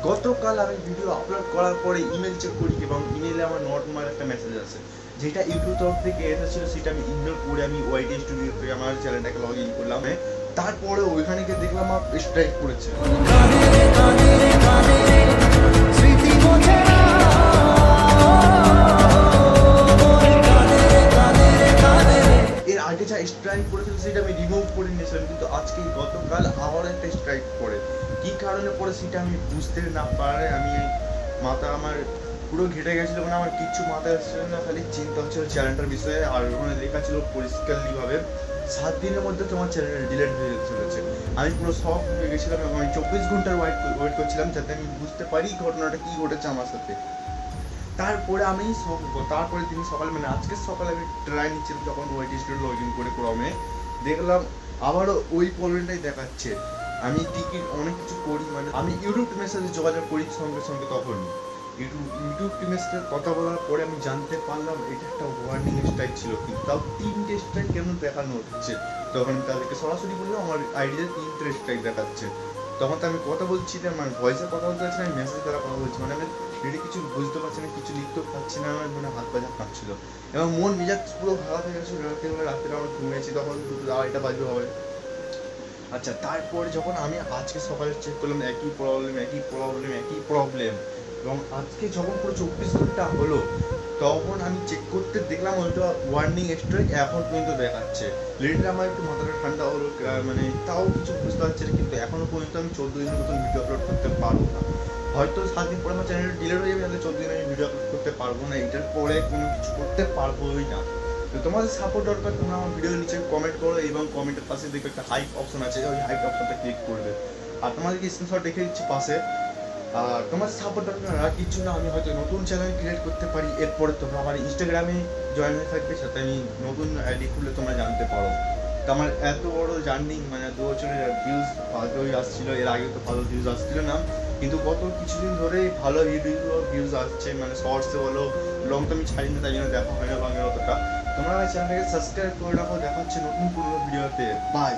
গতকাল আমি video upload করার পরে ইমেল চেক করি এবং ইমেলে আমার নর্মাল একটা মেসেজ আছে, যেটা ইউটিউব তরফ থেকে এসেছিল সেটা আমি ইগনোর করে আমি ওয়াইটি স্টুডিও থেকে আমার চ্যানেলটাকে লগ ইন করলাম। তারপরে ওইখানে গিয়ে দেখলাম আমার স্ট্রাইক করেছে। এর আগে যা স্ট্রাইক করেছিল সেটা আমি রিমুভ করে নিয়েছিলাম, কিন্তু আজকে গতকাল আবার একটা স্ট্রাইক করে কি কারণে পড়ে সেটা আমি বুঝতে না পারে আমি মাথা আমার পুরো ঘেটে গেছিল। মানে আমার কিচ্ছু মাথায় আসছিল না, খালি চিন্তা হচ্ছিল চ্যানেলটার বিষয়ে। আর ওখানে লেখা ছিল পরিষ্কারলি ভাবে 7 দিনের মধ্যে তোমার চ্যানেল ডিলিট হয়ে চলেছে। আমি পুরো শক হয়ে গেছিলাম এবং আমি 24 ঘন্টার ওয়েট করছিলাম যাতে আমি বুঝতে পারি ঘটনাটা কি ঘটেছে আমার সাথে। তারপরে আমি তারপরে দিন সকালে মানে আজকে সকালে আমি ট্রাই নিচ্ছিলাম যখন ওয়াইটি স্টুডিও লগ ইন করে ক্রমে দেখলাম আবারও ওই প্রবলেমটাই দেখাচ্ছে। আমি টিকিট অনেক কিছু করি, মানে আমি ইউটিউব মেসেজে যোগাযোগ করি সঙ্গে সঙ্গে, তখন ইউটিউব মেসেজের কথা বলার পরে আমি জানতে পারলাম এটা একটা ওয়ার্নিং স্ট্রাইক ছিল, কিন্তু তাও 3টে স্ট্রাইক কেন দেখানো হচ্ছে। তখন আমি তাদেরকে সরাসরি বললাম আমার আইডিতে 3টে স্ট্রাইক দেখাচ্ছে। তখন তো আমি কথা বলছি না, মানে ভয়েসে কথা বলতে পারছি না, আমি মেসেজ দ্বারা কথা বলছি, মানে আমি রেডি কিছু বুঝতে পারছি না, কিছু লিখতেও পারছি না, আমার মানে হাত পা কাঁপছিল এবং মন মেজাজ পুরো খারাপ হয়ে গেছিল। রাত্রে আমরা ঘুমিয়েছি তখন 2:30 বাজে হবে। আচ্ছা, তারপরে যখন আমি আজকে সকালে চেক করলাম একই প্রবলেম এবং আজকে যখন পুরো 24 ঘন্টা হলো তখন আমি চেক করতে দেখলাম ওইটা ওয়ার্নিং স্ট্রাইক এখন পর্যন্ত দেখাচ্ছে। লিটারালি আমার একটু মাথাটা ঠান্ডা হলো, মানে তাও কিছু বুঝতে পারছি না, কিন্তু এখনো পর্যন্ত আমি 14 দিনের মতন ভিডিও আপলোড করতে পারবো না। হয়তো 7 দিন পরে আমার চ্যানেলটা ডিলিট হয়ে যাবে, তাহলে 14 দিন আমি ভিডিও আপলোড করতে পারবো না, এটার পরে কোনো কিছু করতে পারবোই না। তো তোমাদের সাপোর্ট দরকার, তোমরা আমার ভিডিও নিচে কমেন্ট করো এবং কমেন্টের পাশে দেখবে একটা হাইপ অপশন আছে, ওই হাইপ অপশনটা ক্লিক করবে। আর তোমাদেরকে স্ক্রিনশট দেখে দিচ্ছি পাশে। আর তোমাদের সাপোর্ট দরকার আর কিছু না, আমি হয়তো নতুন চ্যানেল ক্রিয়েট করতে পারি। এরপরে তোমরা আমার ইনস্টাগ্রামে জয়েন হয়ে থাকবে, সাথে আমি নতুন আইডি খুললে তোমরা জানতে পারো। তো আমার এত বড় জার্নি, মানে 2 বছরের ভিউজ ভালোই আসছিল, এর আগে তো ভালো ভিউজ আসছিল না, কিন্তু গত কিছুদিন ধরেই ভালো ভিউজ আসছে, মানে শর্টসে বলো, লং তো আমি ছাড়ি না, তাই জন্য দেখা হয় না লংয়ের অতটা। তোমরা চ্যানেলটাকে সাবস্ক্রাইব করে রাখো, দেখা হচ্ছে নতুন পুরো ভিডিওতে। বাই।